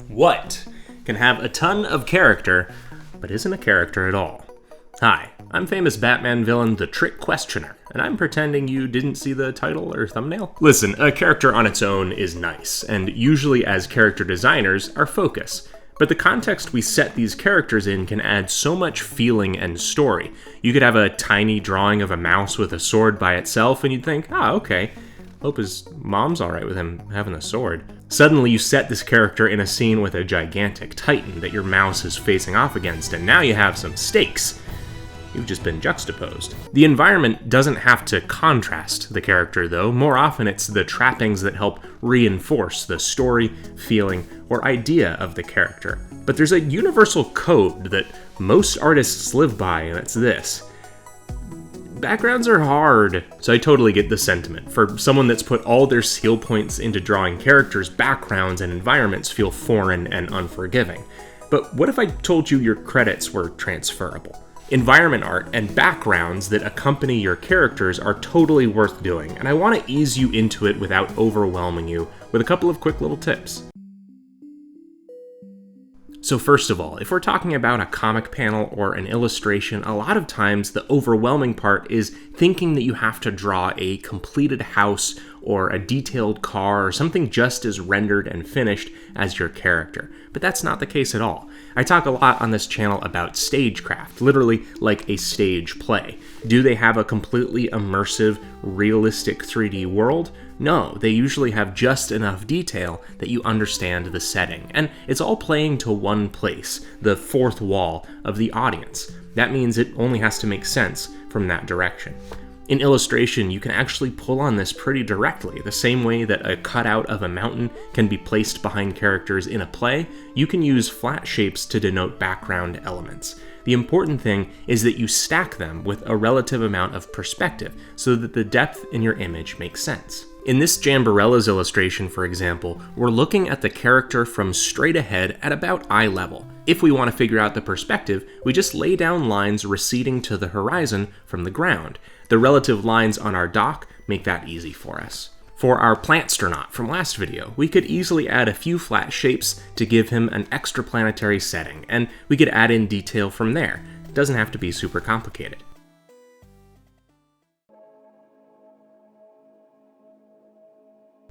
What can have a ton of character, but isn't a character at all? Hi, I'm famous Batman villain The Trick Questioner, and I'm pretending you didn't see the title or thumbnail. Listen, a character on its own is nice, and usually as character designers, our focus. But the context we set these characters in can add so much feeling and story. You could have a tiny drawing of a mouse with a sword by itself, and you'd think, okay, hope his mom's alright with him having a sword. Suddenly you set this character in a scene with a gigantic titan that your mouse is facing off against, and now you have some stakes. You've just been juxtaposed. The environment doesn't have to contrast the character, though. More often it's the trappings that help reinforce the story, feeling, or idea of the character. But there's a universal code that most artists live by, and it's this. Backgrounds are hard. So I totally get the sentiment. For someone that's put all their skill points into drawing characters, backgrounds and environments feel foreign and unforgiving. But what if I told you your credits were transferable? Environment art and backgrounds that accompany your characters are totally worth doing, and I want to ease you into it without overwhelming you with a couple of quick little tips. So first of all, if we're talking about a comic panel or an illustration, a lot of times the overwhelming part is thinking that you have to draw a completed house or a detailed car or something just as rendered and finished as your character. But that's not the case at all. I talk a lot on this channel about stagecraft, literally like a stage play. Do they have a completely immersive, realistic 3D world? No, they usually have just enough detail that you understand the setting, and it's all playing to one place, the fourth wall of the audience. That means it only has to make sense from that direction. In illustration, you can actually pull on this pretty directly. The same way that a cutout of a mountain can be placed behind characters in a play, you can use flat shapes to denote background elements. The important thing is that you stack them with a relative amount of perspective so that the depth in your image makes sense. In this Jambarella's illustration, for example, we're looking at the character from straight ahead at about eye level. If we want to figure out the perspective, we just lay down lines receding to the horizon from the ground. The relative lines on our dock make that easy for us. For our Plantstronaut from last video, we could easily add a few flat shapes to give him an extraplanetary setting, and we could add in detail from there. It doesn't have to be super complicated.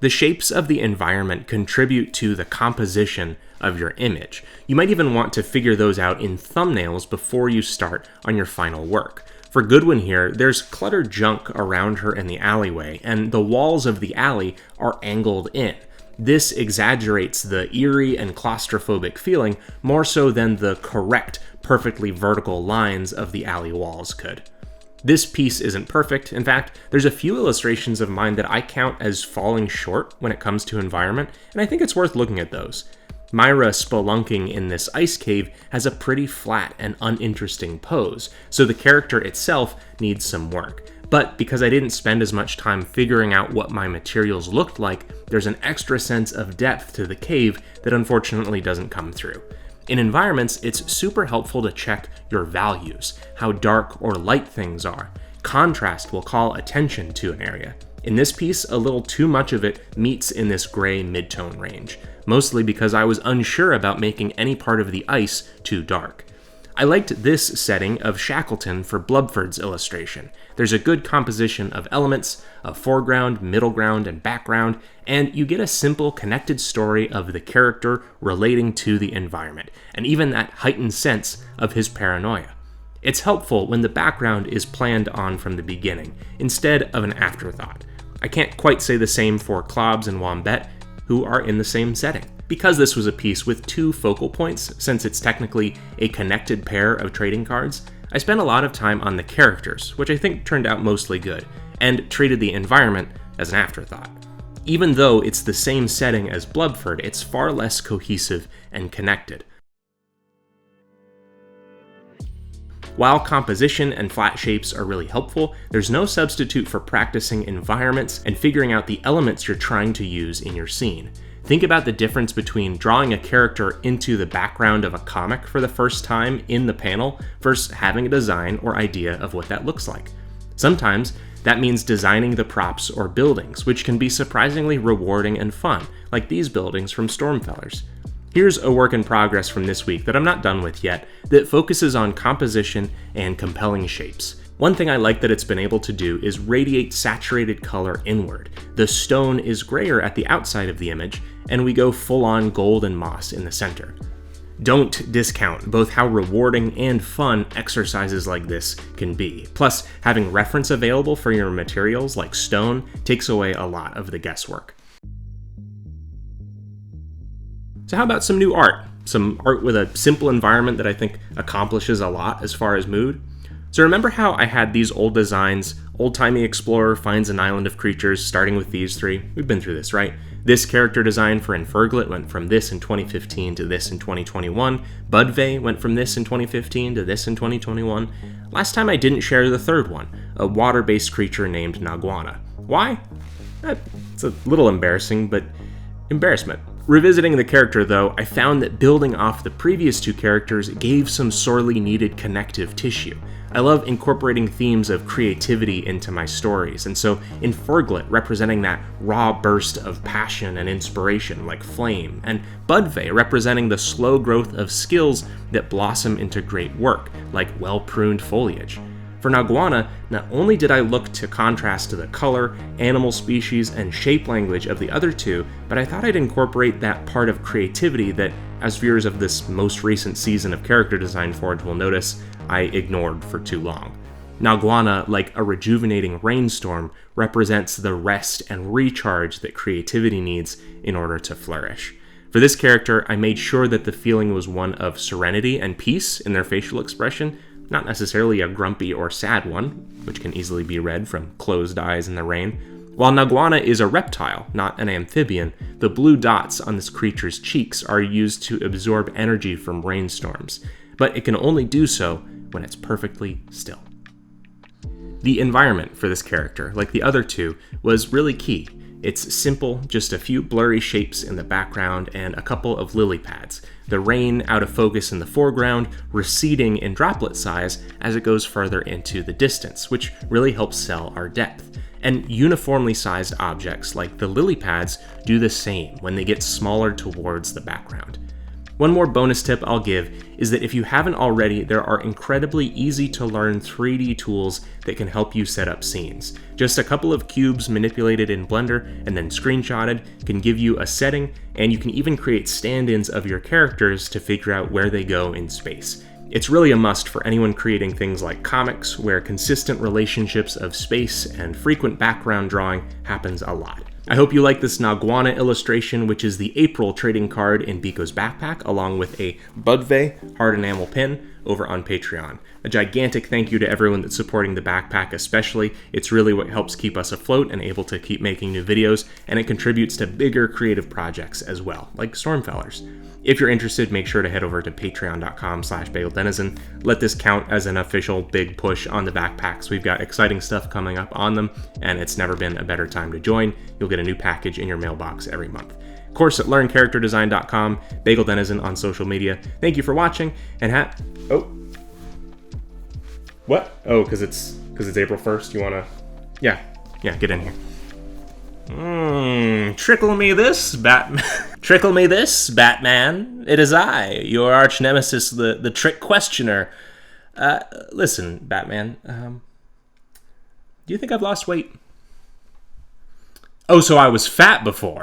The shapes of the environment contribute to the composition of your image. You might even want to figure those out in thumbnails before you start on your final work. For Goodwin here, there's cluttered junk around her in the alleyway, and the walls of the alley are angled in. This exaggerates the eerie and claustrophobic feeling more so than the correct, perfectly vertical lines of the alley walls could. This piece isn't perfect. In fact, there's a few illustrations of mine that I count as falling short when it comes to environment, and I think it's worth looking at those. Myra spelunking in this ice cave has a pretty flat and uninteresting pose, so the character itself needs some work. But because I didn't spend as much time figuring out what my materials looked like, there's an extra sense of depth to the cave that unfortunately doesn't come through. In environments, it's super helpful to check your values, how dark or light things are. Contrast will call attention to an area. In this piece, a little too much of it meets in this gray mid-tone range, mostly because I was unsure about making any part of the ice too dark. I liked this setting of Shackleton for Blubford's illustration. There's a good composition of elements, of foreground, middle ground, and background, and you get a simple connected story of the character relating to the environment, and even that heightened sense of his paranoia. It's helpful when the background is planned on from the beginning, instead of an afterthought. I can't quite say the same for Klobbs and Wambet, who are in the same setting. Because this was a piece with two focal points, since it's technically a connected pair of trading cards, I spent a lot of time on the characters, which I think turned out mostly good, and treated the environment as an afterthought. Even though it's the same setting as Blubford, it's far less cohesive and connected. While composition and flat shapes are really helpful, there's no substitute for practicing environments and figuring out the elements you're trying to use in your scene. Think about the difference between drawing a character into the background of a comic for the first time in the panel versus having a design or idea of what that looks like. Sometimes that means designing the props or buildings, which can be surprisingly rewarding and fun, like these buildings from Stormfellers. Here's a work in progress from this week that I'm not done with yet that focuses on composition and compelling shapes. One thing I like that it's been able to do is radiate saturated color inward. The stone is grayer at the outside of the image, and we go full-on gold and moss in the center. Don't discount both how rewarding and fun exercises like this can be. Plus, having reference available for your materials like stone takes away a lot of the guesswork. So how about some new art? Some art with a simple environment that I think accomplishes a lot as far as mood? So remember how I had these old designs, old-timey explorer finds an island of creatures, starting with these three? We've been through this, right? This character design for Inferglet went from this in 2015 to this in 2021. Budve went from this in 2015 to this in 2021. Last time I didn't share the third one, a water-based creature named Naguana. Why? It's a little embarrassing, but embarrassment. Revisiting the character, though, I found that building off the previous two characters gave some sorely needed connective tissue. I love incorporating themes of creativity into my stories, and so Inferglet representing that raw burst of passion and inspiration like flame, and Budve representing the slow growth of skills that blossom into great work, like well-pruned foliage. For Naguana, not only did I look to contrast to the color, animal species, and shape language of the other two, but I thought I'd incorporate that part of creativity that, as viewers of this most recent season of Character Design Forge will notice, I ignored for too long. Naguana, like a rejuvenating rainstorm, represents the rest and recharge that creativity needs in order to flourish. For this character, I made sure that the feeling was one of serenity and peace in their facial expression, not necessarily a grumpy or sad one, which can easily be read from closed eyes in the rain. While Naguana is a reptile, not an amphibian, the blue dots on this creature's cheeks are used to absorb energy from rainstorms, but it can only do so when it's perfectly still. The environment for this character, like the other two, was really key. It's simple, just a few blurry shapes in the background and a couple of lily pads. The rain out of focus in the foreground, receding in droplet size as it goes further into the distance, which really helps sell our depth. And uniformly sized objects like the lily pads do the same when they get smaller towards the background. One more bonus tip I'll give is that if you haven't already, there are incredibly easy to learn 3D tools that can help you set up scenes. Just a couple of cubes manipulated in Blender and then screenshotted can give you a setting, and you can even create stand-ins of your characters to figure out where they go in space. It's really a must for anyone creating things like comics, where consistent relationships of space and frequent background drawing happens a lot. I hope you like this Naguana illustration, which is the April trading card in Biko's backpack, along with a Budve hard enamel pin over on Patreon. A gigantic thank you to everyone that's supporting the backpack especially. It's really what helps keep us afloat and able to keep making new videos, and it contributes to bigger creative projects as well, like Stormfellers. If you're interested, make sure to head over to patreon.com/bageldenizen. Let this count as an official big push on the backpacks. We've got exciting stuff coming up on them, and it's never been a better time to join. You'll get a new package in your mailbox every month. Course at learncharacterdesign.com, Bagel Denizen on social media. Thank you for watching, and what? Oh, because it's April 1st. You wanna? Yeah, get in here. Trickle me this, Batman. Trickle me this, Batman. It is I, your arch nemesis, the trick questioner. Listen, Batman. Do you think I've lost weight? Oh, so I was fat before.